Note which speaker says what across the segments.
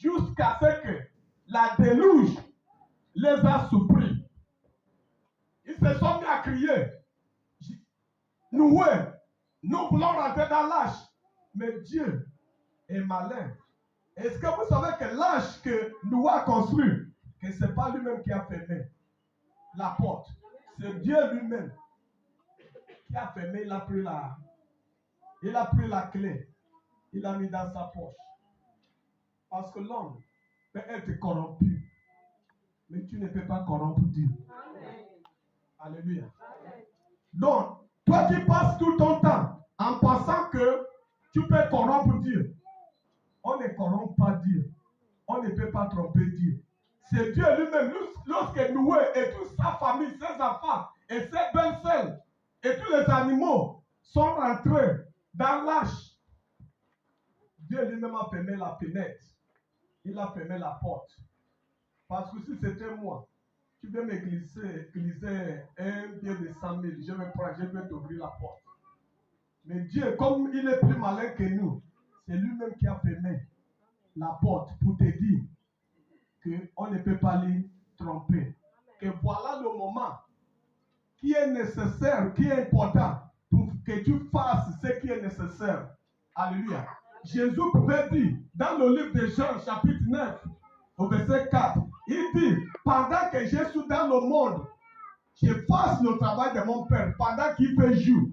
Speaker 1: jusqu'à ce que la déluge les a surpris. Ils se sont mis à crier. Nous voulons rentrer dans l'âge. Mais Dieu est malin. Est-ce que vous savez que l'âge que Noé a construit, que ce n'est pas lui-même qui a fermé la porte. C'est Dieu lui-même qui a fermé, il a pris la clé. Il l'a mis dans sa poche. Parce que l'homme peut être corrompu. Mais tu ne peux pas corrompre Dieu. Amen. Alléluia. Amen. Donc, toi qui passes tout ton temps en pensant que tu peux corrompre Dieu, on ne corrompt pas Dieu. On ne peut pas tromper Dieu. C'est Dieu lui-même. Lorsque Noé et toute sa famille, ses enfants et ses belles-sœurs et tous les animaux sont rentrés dans l'arche, Dieu lui-même a fermé la fenêtre. Il a fermé la porte. Parce que si c'était moi, tu veux me glisser un billet de 100 000, je vais t'ouvrir la porte. Mais Dieu, comme il est plus malin que nous, c'est lui-même qui a fermé la porte pour te dire qu'on ne peut pas les tromper. Que voilà le moment qui est nécessaire, qui est important pour que tu fasses ce qui est nécessaire. Alléluia. Jésus pouvait dire dans le livre de Jean, chapitre 9, au verset 4, il dit, pendant que je suis dans le monde, je fasse le travail de mon Père pendant qu'il fait jour.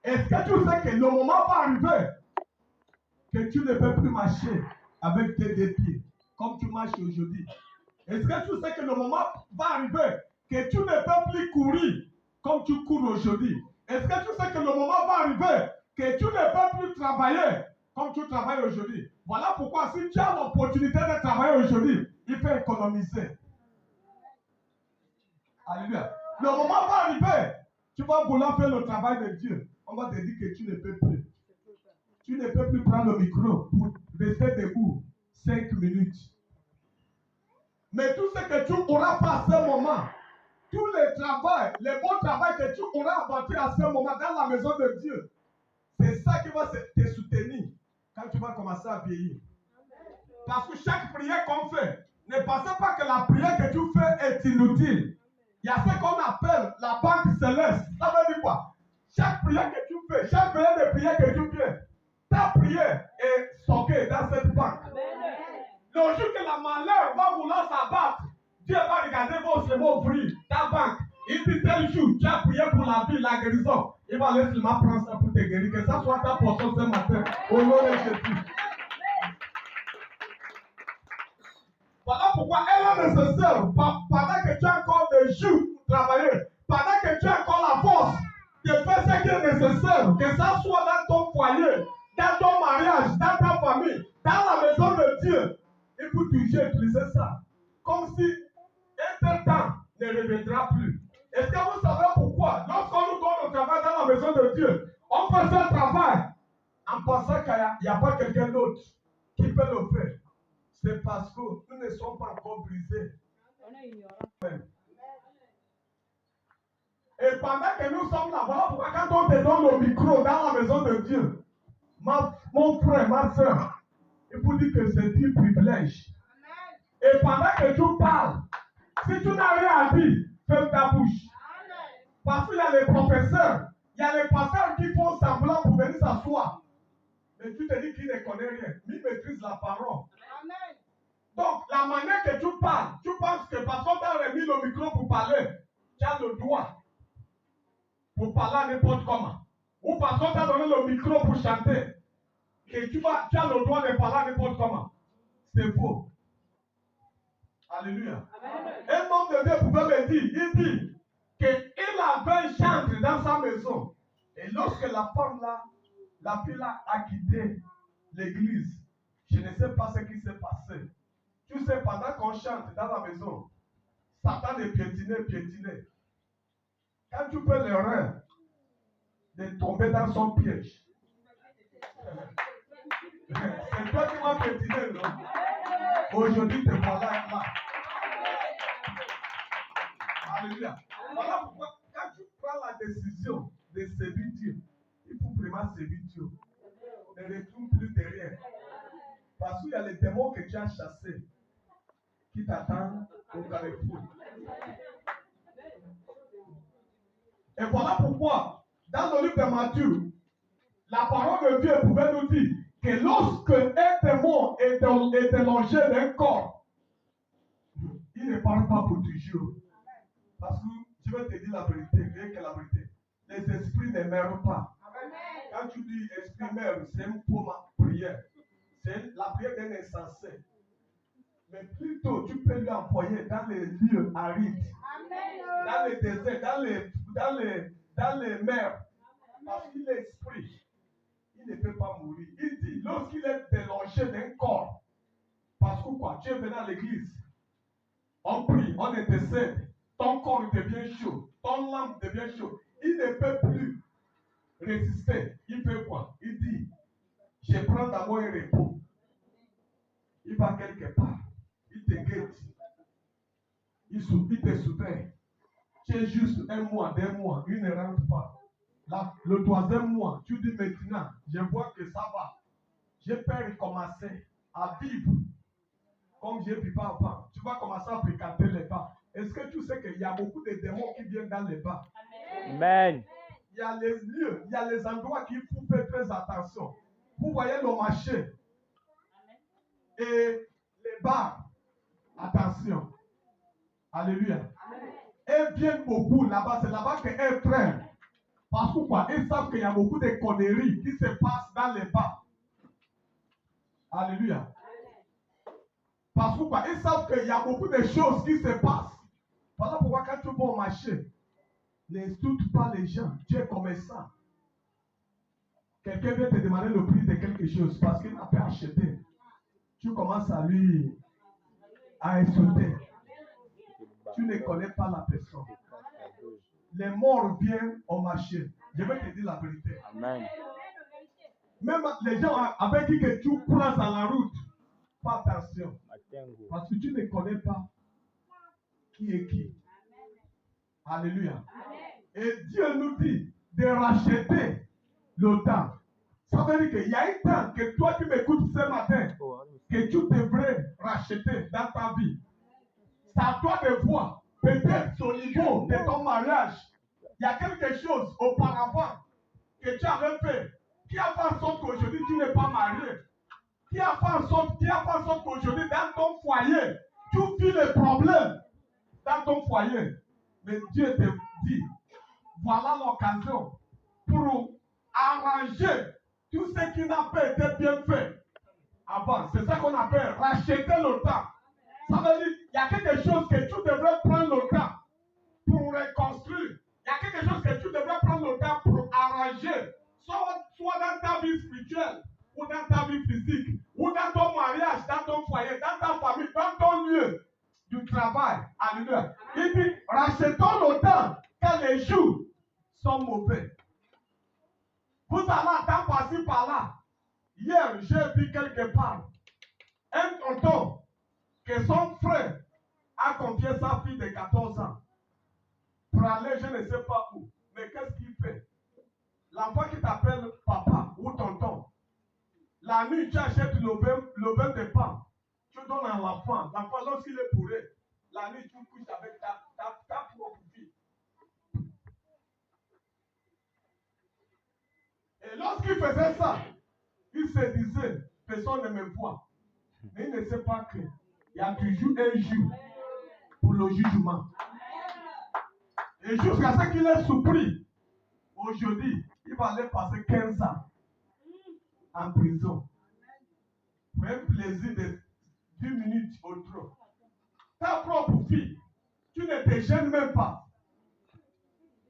Speaker 1: Est-ce que tu sais que le moment va arriver que tu ne peux plus marcher avec tes deux pieds comme tu marches aujourd'hui? Est-ce que tu sais que le moment va arriver que tu ne peux plus courir comme tu cours aujourd'hui? Est-ce que tu sais que le moment va arriver que tu ne peux plus travailler comme tu travailles aujourd'hui? Voilà pourquoi si tu as l'opportunité de travailler aujourd'hui, il faut économiser. Alléluia. Le moment va arriver, tu vas vouloir faire le travail de Dieu. On va te dire que tu ne peux plus. Tu ne peux plus prendre le micro pour rester debout 5 minutes. Mais tout ce que tu auras fait à ce moment, tout le travail, le bon travail que tu auras abattu à ce moment dans la maison de Dieu, c'est ça qui va te soutenir quand tu vas commencer à vieillir. Parce que chaque prière qu'on fait, ne pensez pas que la prière que tu fais est inutile. Il y a ce qu'on appelle la banque céleste. Ça veut dire quoi? Chaque prière que tu fais, chaque prière que tu fais, ta prière est stockée dans cette banque. Le jour que la malheur va vouloir s'abattre, Dieu va regarder vos ouvrir ta banque. Il dit tel jour, tu as prié pour la vie, la guérison. Il va laisser prendre ça pour te guérir. Que ça soit ta portion ce matin. Au nom de Jésus. Voilà pourquoi elle est nécessaire, pendant que tu as encore des jours pour travailler, pendant que tu as encore la force de faire ce qui est nécessaire, que ça soit dans ton foyer, dans ton mariage, dans ta famille, dans la maison de Dieu, il faut toujours utiliser ça. Comme si un tel temps ne reviendra plus. Est-ce que vous savez pourquoi? Lorsqu'on nous donne le travail dans la maison de Dieu, on fait ce travail en pensant qu'il n'y a pas quelqu'un d'autre qui peut le faire. C'est parce que nous ne sommes pas encore brisés. On est ignorants. Et pendant que nous sommes là, voilà pourquoi quand on te donne le micro dans la maison de Dieu, mon frère, ma soeur, il faut dire que c'est un privilège. Et pendant que tu parles, si tu n'as rien à dire, ferme ta bouche. Parce qu'il y a les professeurs, il y a les pasteurs qui font semblant pour venir s'asseoir. Mais tu te dis qu'il ne connaît rien. Il maîtrise la parole. Amen. Donc, la manière que tu parles, tu penses que parce qu'on t'a remis le micro pour parler, tu as le droit pour parler n'importe comment. Ou parce qu'on t'a donné le micro pour chanter, que tu as le droit de parler n'importe comment. C'est faux. Alléluia. Amen. Un homme de Dieu pouvait me dire, il dit qu'il avait un chantre dans sa maison. Et lorsque la femme là, la fille là a quitté l'église, je ne sais pas ce qui s'est passé. Tu sais, pendant qu'on chante dans la maison, Satan est piétiné. Quand tu peux l'erreur de tomber dans son piège, c'est toi qui vas piétiner, non? Aujourd'hui, te voilà là. Alléluia. Voilà pourquoi, quand tu prends la décision de servir Dieu, il faut vraiment servir Dieu. Ne retourne plus derrière. Parce qu'il y a les démons que tu as chassés qui t'attendent au carrefour. Et voilà pourquoi, dans le livre de Matthieu, la parole de Dieu pouvait nous dire que lorsque un démon est logé d'un corps, il ne parle pas pour toujours. Parce que je vais te dire la vérité, rien que la vérité. Les esprits ne meurent pas. Quand tu dis esprit meurt, c'est pour ma prière. C'est la prière d'un insensé. Mais plutôt, tu peux lui envoyer dans les lieux arides, dans les déserts, dans les mers. Parce qu'il est esprit. Il ne peut pas mourir. Il dit, lorsqu'il est délogé d'un corps, parce que quoi, tu es venu à l'église, on prie, on intercède, ton corps devient chaud, ton âme devient chaud. Il ne peut plus résister. Il fait quoi? Il dit, je prends d'abord un repos. Il va quelque part. Il te guette. Il te soutient. Tu es juste un mois, 2 mois, il ne rentre pas. Là, le 3e mois, tu dis maintenant, je vois que ça va. Je peux recommencer à vivre comme je vivais avant. Tu vas commencer à fréquenter les bas. Est-ce que tu sais qu'il y a beaucoup de démons qui viennent dans les bas?
Speaker 2: Amen.
Speaker 1: Il y a les lieux, il y a les endroits qu'il faut faire très attention. Vous voyez le marché et les bars. Attention. Alléluia. Elles viennent beaucoup là-bas. C'est là-bas qu'elles traînent. Parce que quoi? Ils savent qu'il y a beaucoup de conneries qui se passent dans les bars. Alléluia. Parce que quoi? Ils savent qu'il y a beaucoup de choses qui se passent. Voilà pourquoi quand tu vas au marché, n'insulte pas les gens. Tu es commerçant. Quelqu'un vient te demander le prix de quelque chose parce qu'il n'a pas acheté. Tu commences à lui insulter. Tu ne connais pas la personne. Les morts viennent au marché. Je vais te dire la vérité.
Speaker 2: Amen.
Speaker 1: Même les gens avec qui que tu croises dans la route, fais attention. Parce que tu ne connais pas qui est qui. Alléluia. Et Dieu nous dit de racheter le temps. Ça veut dire qu'il y a un temps que toi qui m'écoutes ce matin, que tu devrais racheter dans ta vie. C'est à toi de voir. Peut-être au niveau de ton mariage, il y a quelque chose auparavant que tu avais fait qui a fait en sorte qu'aujourd'hui tu n'es pas marié. Qui a fait en sorte qu'aujourd'hui dans ton foyer, tu vis les problèmes dans ton foyer. Mais Dieu te dit, voilà l'occasion pour arranger tout ce qui n'a pas été bien fait avant. C'est ça qu'on appelle racheter le temps. Ça veut dire qu'il y a quelque chose que tu devrais prendre le temps pour reconstruire. Il y a quelque chose que tu devrais prendre le temps pour arranger. Soit dans ta vie spirituelle, ou dans ta vie physique, ou dans ton mariage, dans ton foyer, dans ta famille, dans ton lieu du travail. Alléluia. Il dit, rachetons le temps quand les jours sont mauvais. Vous allez attendre par-ci par-là. Hier, j'ai vu quelque part un tonton que son frère a confié sa fille de 14 ans pour aller, je ne sais pas où. Mais qu'est-ce qu'il fait? L'enfant qui t'appelle papa ou tonton, la nuit, tu achètes le vin de pain. Tu donnes à l'enfant. L'enfant, lorsqu'il est bourré, la nuit, tu couches avec ta propre fille. Et lorsqu'il faisait ça, il se disait, personne ne me voit. Mais il ne sait pas qu'il y a toujours un jour pour le jugement. Et jusqu'à ce qu'il ait surpris, aujourd'hui, il va aller passer 15 ans en prison. Pour un plaisir de 10 minutes au trop. Ta propre fille, tu ne te gênes même pas.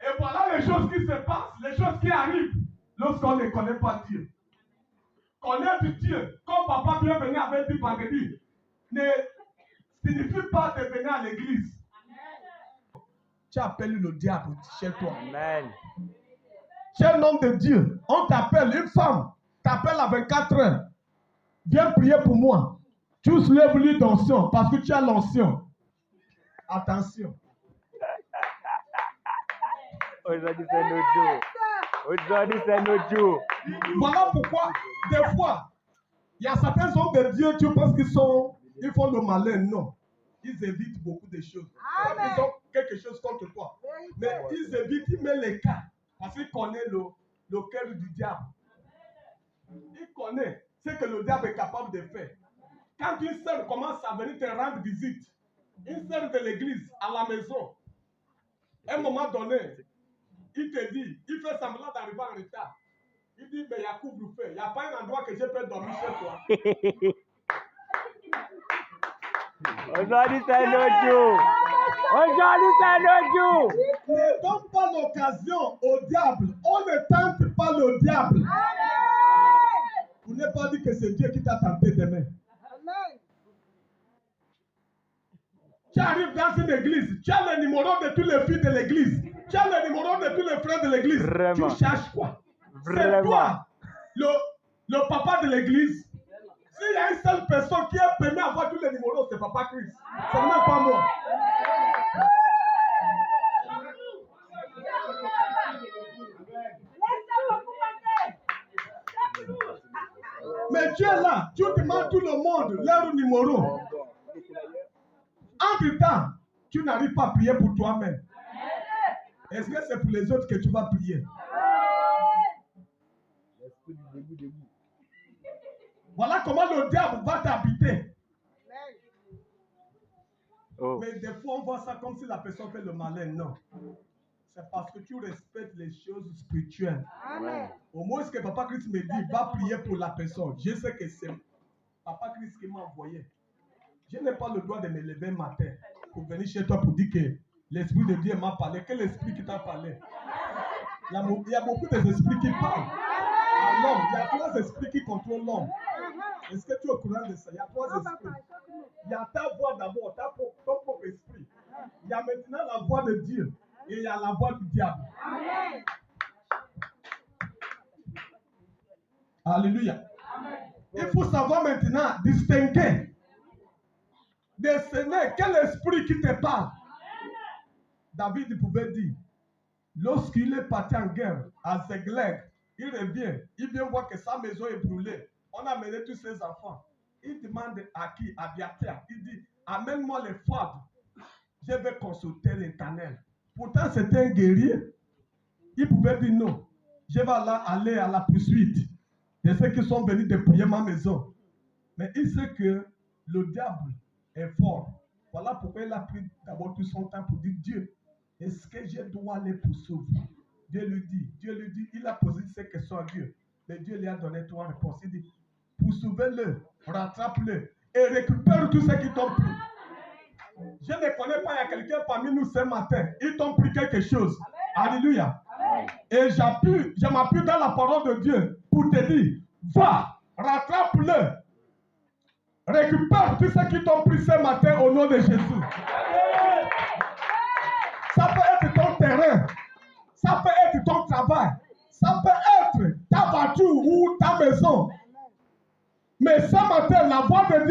Speaker 1: Et voilà les choses qui se passent, les choses qui arrivent lorsqu'on ne connaît pas Dieu. Connaître Dieu, comme papa vient venir avec du vendredi, ne signifie pas de venir à l'église. Tu appelles le diable chez toi.
Speaker 2: Amen.
Speaker 1: Tu es un homme de Dieu. On t'appelle, une femme t'appelle à 24 heures. Viens prier pour moi. Tu soulèves lui d'onction parce que tu as l'onction. Attention.
Speaker 2: Aujourd'hui, c'est notre jour. Aujourd'hui, c'est notre jour.
Speaker 1: Voilà pourquoi, des fois, Il y a certains hommes de Dieu, tu penses qu'ils font le malin. Non. Ils évitent beaucoup de choses. Amen. Ils ont quelque chose contre toi. Mais ils évitent, ils mettent les cas. Parce qu'ils connaissent le cœur du diable. Ils connaissent ce que le diable est capable de faire. Quand une sœur commence à venir te rendre visite, une sœur de l'église à la maison, à un moment donné, il te dit, il fait semblant d'arriver en retard. Il dit, mais il y a couvre-feu. Il n'y a pas un endroit que je peux dormir chez toi.
Speaker 2: Aujourd'hui, c'est un autre jour. Aujourd'hui, c'est un autre jour.
Speaker 1: Ne donne pas l'occasion au diable. On ne tente pas le diable. Vous n'avez pas dit que c'est Dieu qui t'a tenté demain. Tu arrives dans une église, tu as le numéro de tous les filles de l'église, tu as le numéro de tous les frères de l'église.
Speaker 2: Vraiment.
Speaker 1: Tu cherches quoi?
Speaker 2: Vraiment.
Speaker 1: C'est toi, le papa de l'église. S'il y a une seule personne qui est permis d'avoir tous les numéros, c'est Papa Christ. C'est même pas moi. Mais tu es là, tu demandes tout le monde leur numéro. Entre-temps, tu n'arrives pas à prier pour toi-même. Est-ce que c'est pour les autres que tu vas prier? Voilà comment le diable va t'habiter.
Speaker 2: Oh.
Speaker 1: Mais des fois, on voit ça comme si la personne fait le malin. Non. C'est parce que tu respectes les choses spirituelles.
Speaker 2: Amen.
Speaker 1: Au moins, ce que Papa Christ me dit, va prier pour la personne. Je sais que c'est Papa Christ qui m'a envoyé. Je n'ai pas le droit de me lever matin pour venir chez toi pour dire que l'Esprit de Dieu m'a parlé. Quel esprit qui t'a parlé? Il y a beaucoup d'esprits qui parlent à l'homme. Il y a 3 esprits qui contrôlent l'homme. Est-ce que tu es au courant de ça? Il y a 3 esprits. Il y a ta voix d'abord, ton propre esprit. Il y a maintenant la voix de Dieu et il y a la voix du diable. Amen. Alléluia. Amen. Il faut savoir maintenant distinguer, discerner quel esprit qui te parle. David pouvait dire, lorsqu'il est parti en guerre à Zéglag, il revient, il vient voir que sa maison est brûlée. On a mené tous ses enfants. Il demande à qui? À Abiathar. Il dit, amène-moi les fardes. Je vais consulter l'Éternel. Pourtant, c'était un guerrier. Il pouvait dire non. Je vais aller à la poursuite de ceux qui sont venus dépouiller ma maison. Mais il sait que le diable est fort. Voilà pourquoi il a pris d'abord tout son temps pour dire, Dieu, est-ce que je dois les poursuivre? Dieu lui dit, il a posé ces questions à Dieu. Mais Dieu lui a donné 3 réponses. Il dit, poursuivez-le, rattrape-le et récupère tout ce qui t'ont pris. Je ne connais pas, il y a quelqu'un parmi nous ce matin, ils t'ont pris quelque chose. Amen. Alléluia. Amen. Et je m'appuie dans la parole de Dieu pour te dire, va, rattrape-le, récupère tout ce qui t'ont pris ce matin au nom de Jésus. Amen. Ça peut être ton terrain, ça peut être ton travail, ça peut être ta voiture ou ta maison. Mais ce matin, la voix de Dieu